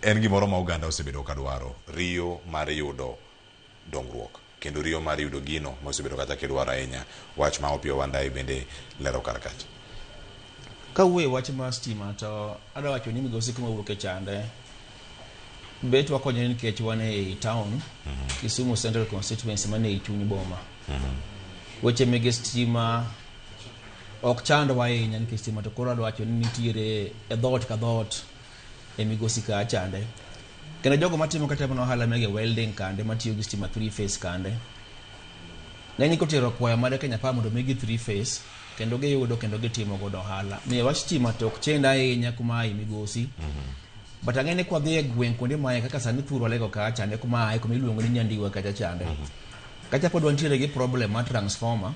en gimoro ma oganda osebedo ka dwaro, riyo mar yudo dongruok kendo riyo mar yudo gino mosebedo kata kidwaro ahinya. Wach ma Opiyo Wandayi bende lero kar kacha. Kawuoyo wach mar stima to adwa wacho ni Migosi kuma wuok e chande bet wakonyo nikech wan e town Kisumu Central Constituency mane chuny boma. Weche mege stima ok chandwa ahinya nikech stima to koro adwa wacho ni nitiere e dhot ka dhot e Migosi ka chande. Kendo jogo matimo kata mana ohala mege welding kande matiyo gi stima 3 phase kande. Ng'eny kotero kwaya mar Kenya pa mondo megi 3 phase kendo giyudo kendo gitimo godo ohala. Miyo wach stima to ok chenda ahinya kuma ai Migosi. But ang'ene kwa dhi e gweng' kuonde mae kaka sani thuro lego ka chande kuma ai kuma iluongo ni Nyandiwa kacha chande. Kacha pod wantiere gi problem mar transformer.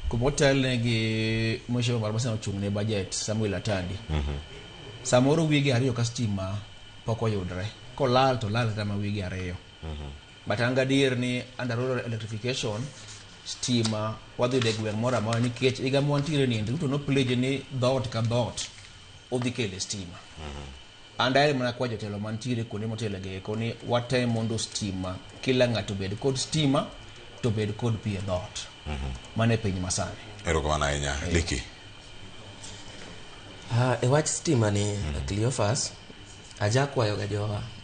Kumotel gi mwisho barbasa ochung' ne budget Samuel Atandi. Samoro wigi ariyo ka stima poko yudre. Kolal to lal kama wigi ariyo. But angadier ni under rural electrification stima wadhi de gweng' mora mora nikech iga mwantiere ni nduto no pledge ni dhot ka dhot odhi kele stima. Andaye mana kwa jotelo mantiere kuonde motelo ge koni watem mondo stima kila ng'ato bed kod stima to bed kod pi e dhot. Mane piny masani. Erokamano ahinya. Liki. E wach stima ni Cleophas aja kwayo ga jowa